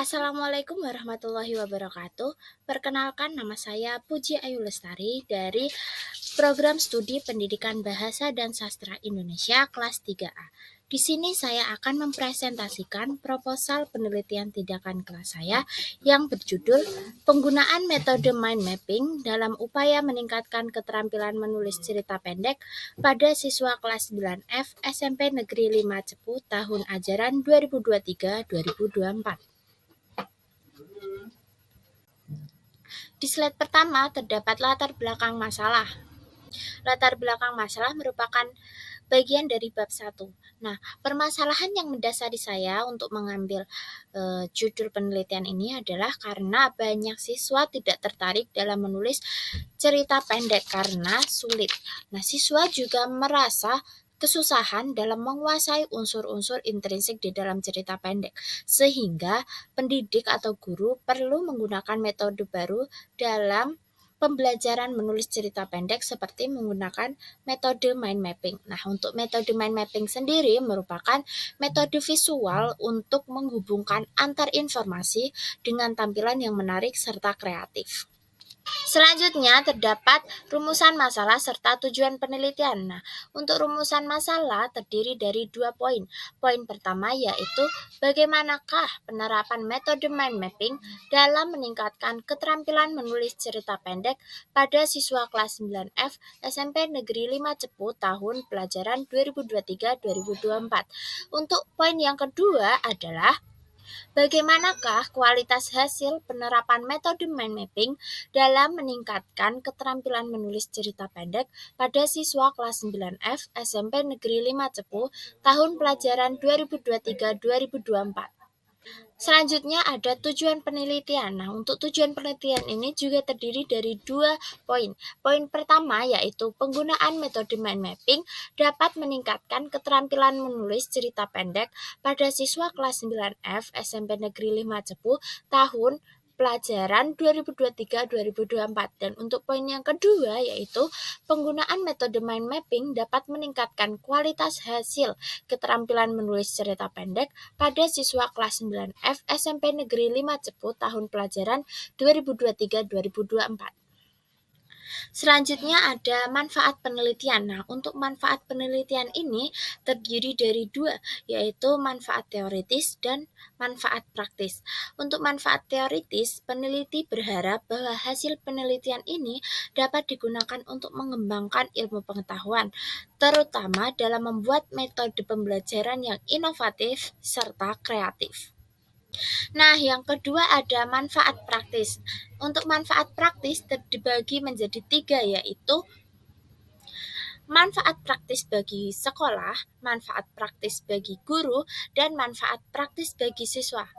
Assalamualaikum warahmatullahi wabarakatuh. Perkenalkan, nama saya Puji Ayu Lestari dari Program Studi Pendidikan Bahasa dan Sastra Indonesia kelas 3A. Di sini saya akan mempresentasikan proposal penelitian tindakan kelas saya yang berjudul Penggunaan Metode Mind Mapping dalam upaya meningkatkan keterampilan menulis cerita pendek pada siswa kelas 9F SMP Negeri 5 Cepu tahun ajaran 2023-2024. Di slide pertama terdapat latar belakang masalah. Latar belakang masalah merupakan bagian dari bab 1. Nah, permasalahan yang mendasari saya untuk mengambil judul penelitian ini adalah karena banyak siswa tidak tertarik dalam menulis cerita pendek karena sulit. Nah, siswa juga merasa kesusahan dalam menguasai unsur-unsur intrinsik di dalam cerita pendek, sehingga pendidik atau guru perlu menggunakan metode baru dalam pembelajaran menulis cerita pendek seperti menggunakan metode mind mapping. Nah, untuk metode mind mapping sendiri merupakan metode visual untuk menghubungkan antar informasi dengan tampilan yang menarik serta kreatif. Selanjutnya terdapat rumusan masalah serta tujuan penelitian. Nah, untuk rumusan masalah terdiri dari 2 poin. Poin pertama yaitu bagaimanakah penerapan metode mind mapping dalam meningkatkan keterampilan menulis cerita pendek pada siswa kelas 9F SMP Negeri 5 Cepu tahun pelajaran 2023-2024. Untuk poin yang kedua adalah bagaimanakah kualitas hasil penerapan metode mind mapping dalam meningkatkan keterampilan menulis cerita pendek pada siswa kelas 9F SMP Negeri 5 Cepu tahun pelajaran 2023-2024. Selanjutnya ada tujuan penelitian. Nah, untuk tujuan penelitian ini juga terdiri dari 2 poin. Poin pertama yaitu penggunaan metode mind mapping dapat meningkatkan keterampilan menulis cerita pendek pada siswa kelas 9F SMP Negeri 5 Cepu tahun pelajaran 2023-2024. Dan untuk poin yang kedua yaitu penggunaan metode mind mapping dapat meningkatkan kualitas hasil keterampilan menulis cerita pendek pada siswa kelas 9F SMP Negeri 5 Cepu tahun pelajaran 2023-2024. Selanjutnya ada manfaat penelitian. Nah, untuk manfaat penelitian ini terdiri dari 2, yaitu manfaat teoritis dan manfaat praktis. Untuk manfaat teoritis, peneliti berharap bahwa hasil penelitian ini dapat digunakan untuk mengembangkan ilmu pengetahuan, terutama dalam membuat metode pembelajaran yang inovatif serta kreatif. Nah, yang kedua ada manfaat praktis. Untuk manfaat praktis dibagi menjadi 3, yaitu manfaat praktis bagi sekolah, manfaat praktis bagi guru, dan manfaat praktis bagi siswa.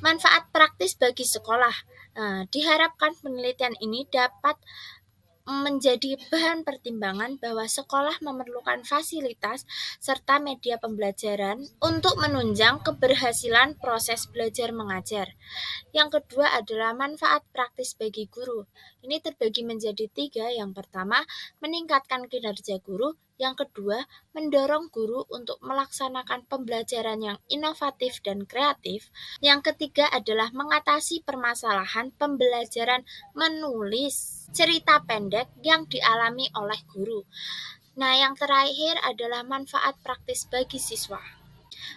Manfaat praktis bagi sekolah. Diharapkan penelitian ini dapat menjadi bahan pertimbangan bahwa sekolah memerlukan fasilitas serta media pembelajaran untuk menunjang keberhasilan proses belajar mengajar. Yang kedua adalah manfaat praktis bagi guru. Ini terbagi menjadi 3. Yang pertama, meningkatkan kinerja guru. Yang kedua, mendorong guru untuk melaksanakan pembelajaran yang inovatif dan kreatif. Yang ketiga adalah mengatasi permasalahan pembelajaran menulis cerita pendek yang dialami oleh guru. Nah, yang terakhir adalah manfaat praktis bagi siswa.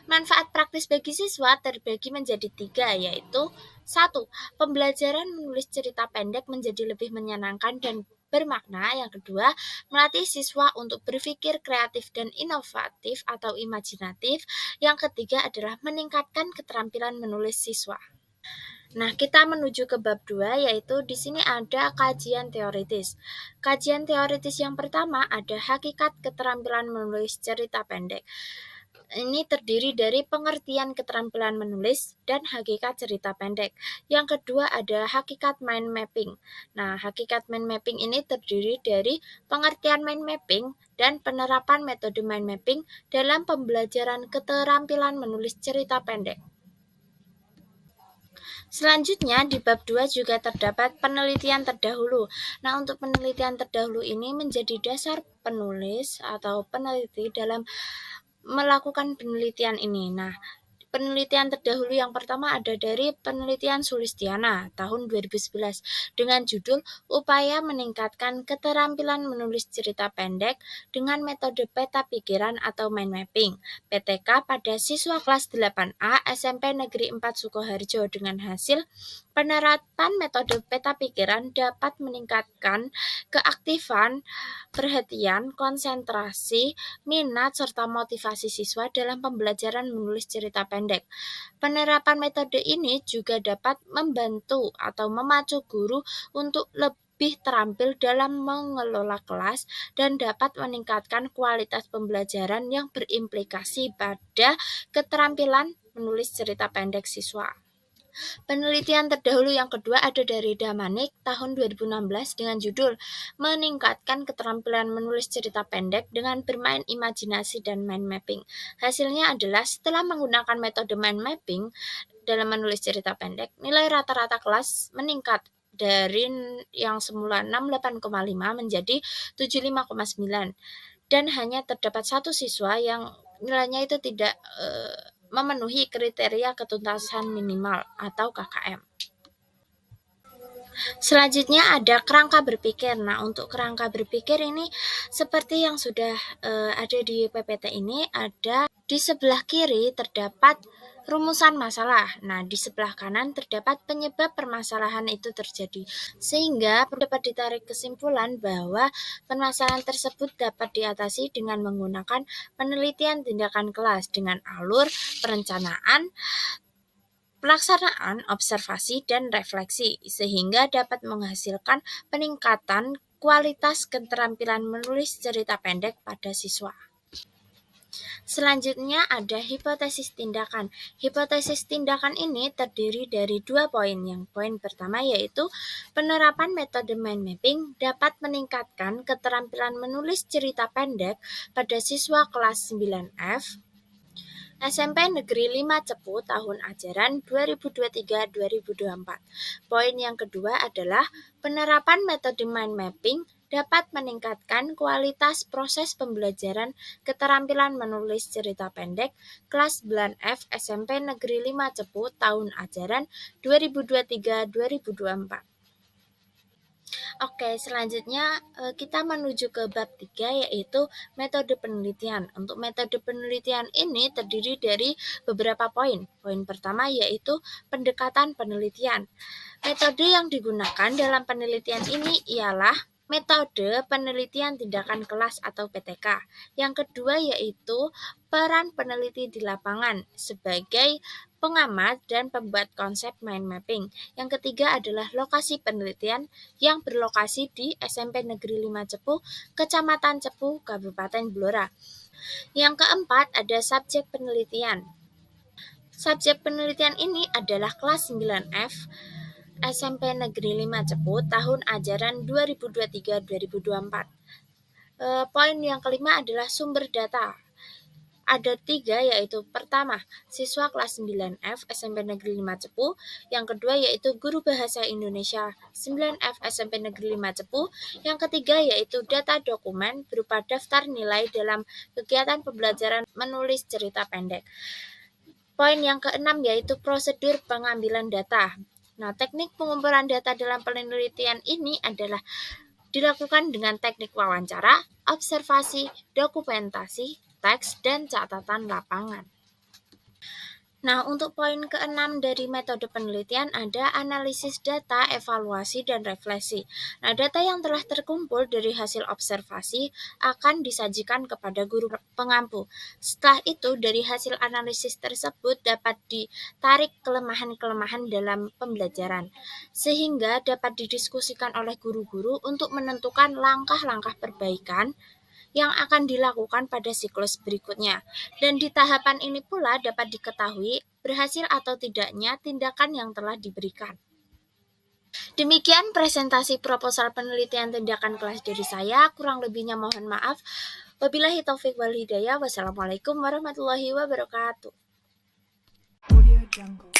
Manfaat praktis bagi siswa terbagi menjadi 3, yaitu 1. Pembelajaran menulis cerita pendek menjadi lebih menyenangkan dan bermakna. Yang kedua, melatih siswa untuk berpikir kreatif dan inovatif atau imajinatif. Yang ketiga adalah meningkatkan keterampilan menulis siswa. Nah, kita menuju ke bab 2, yaitu di sini ada kajian teoritis. Kajian teoritis yang pertama ada hakikat keterampilan menulis cerita pendek. Ini terdiri dari pengertian keterampilan menulis dan hakikat cerita pendek. Yang kedua ada hakikat mind mapping. Nah, hakikat mind mapping ini terdiri dari pengertian mind mapping dan penerapan metode mind mapping dalam pembelajaran keterampilan menulis cerita pendek. Selanjutnya di bab 2 juga terdapat penelitian terdahulu. Nah, untuk penelitian terdahulu ini menjadi dasar penulis atau peneliti dalam melakukan penelitian ini. Nah, Penelitian terdahulu yang pertama ada dari penelitian Sulistiana tahun 2011 dengan judul Upaya Meningkatkan Keterampilan Menulis Cerita Pendek dengan Metode Peta Pikiran atau Mind Mapping (PTK) pada siswa kelas 8A SMP Negeri 4 Sukoharjo dengan hasil penerapan metode peta pikiran dapat meningkatkan keaktifan, perhatian, konsentrasi, minat, serta motivasi siswa dalam pembelajaran menulis cerita pendek. Penerapan metode ini juga dapat membantu atau memacu guru untuk lebih terampil dalam mengelola kelas dan dapat meningkatkan kualitas pembelajaran yang berimplikasi pada keterampilan menulis cerita pendek siswa. Penelitian terdahulu yang kedua ada dari Damanik tahun 2016 dengan judul Meningkatkan Keterampilan Menulis Cerita Pendek dengan Bermain Imajinasi dan Mind Mapping. Hasilnya adalah setelah menggunakan metode mind mapping dalam menulis cerita pendek, nilai rata-rata kelas meningkat dari yang semula 68,5 menjadi 75,9 dan hanya terdapat satu siswa yang nilainya itu tidak memenuhi kriteria ketuntasan minimal atau KKM. Selanjutnya ada kerangka berpikir. Nah, untuk kerangka berpikir ini seperti yang sudah ada di PPT ini, ada di sebelah kiri terdapat rumusan masalah. Nah, di sebelah kanan terdapat penyebab permasalahan itu terjadi. Sehingga dapat ditarik kesimpulan bahwa permasalahan tersebut dapat diatasi dengan menggunakan penelitian tindakan kelas dengan alur perencanaan, pelaksanaan, observasi, dan refleksi, sehingga dapat menghasilkan peningkatan kualitas keterampilan menulis cerita pendek pada siswa. Selanjutnya ada hipotesis tindakan. Hipotesis tindakan ini terdiri dari 2 poin. Yang poin pertama yaitu penerapan metode mind mapping dapat meningkatkan keterampilan menulis cerita pendek pada siswa kelas 9F SMP Negeri 5 Cepu tahun ajaran 2023-2024. Poin yang kedua adalah penerapan metode mind mapping dapat meningkatkan kualitas proses pembelajaran keterampilan menulis cerita pendek kelas 9F SMP Negeri 5 Cepu tahun ajaran 2023-2024. Oke, selanjutnya kita menuju ke bab 3 yaitu metode penelitian. Untuk metode penelitian ini terdiri dari beberapa poin. Poin pertama yaitu pendekatan penelitian. Metode yang digunakan dalam penelitian ini ialah metode penelitian tindakan kelas atau PTK. Yang kedua yaitu peran peneliti di lapangan sebagai pengamat dan pembuat konsep mind mapping. Yang ketiga adalah lokasi penelitian yang berlokasi di SMP Negeri 5 Cepu, Kecamatan Cepu, Kabupaten Blora. Yang keempat ada subjek penelitian. Subjek penelitian ini adalah kelas 9F SMP Negeri 5 Cepu tahun ajaran 2023-2024. Poin yang kelima adalah sumber data. Ada 3 yaitu pertama, siswa kelas 9F SMP Negeri 5 Cepu. Yang kedua yaitu guru bahasa Indonesia 9F SMP Negeri 5 Cepu. Yang ketiga yaitu data dokumen berupa daftar nilai dalam kegiatan pembelajaran menulis cerita pendek. Poin yang keenam yaitu prosedur pengambilan data. Nah, teknik pengumpulan data dalam penelitian ini adalah dilakukan dengan teknik wawancara, observasi, dokumentasi, teks, dan catatan lapangan. Nah, untuk poin keenam dari metode penelitian ada analisis data, evaluasi, dan refleksi. Nah, data yang telah terkumpul dari hasil observasi akan disajikan kepada guru pengampu. Setelah itu, dari hasil analisis tersebut dapat ditarik kelemahan-kelemahan dalam pembelajaran, sehingga dapat didiskusikan oleh guru-guru untuk menentukan langkah-langkah perbaikan yang akan dilakukan pada siklus berikutnya. Dan di tahapan ini pula dapat diketahui berhasil atau tidaknya tindakan yang telah diberikan. Demikian presentasi proposal penelitian tindakan kelas dari saya, kurang lebihnya mohon maaf. Wabillahi taufik wal hidayah. Wassalamualaikum warahmatullahi wabarakatuh. Audio Jungle.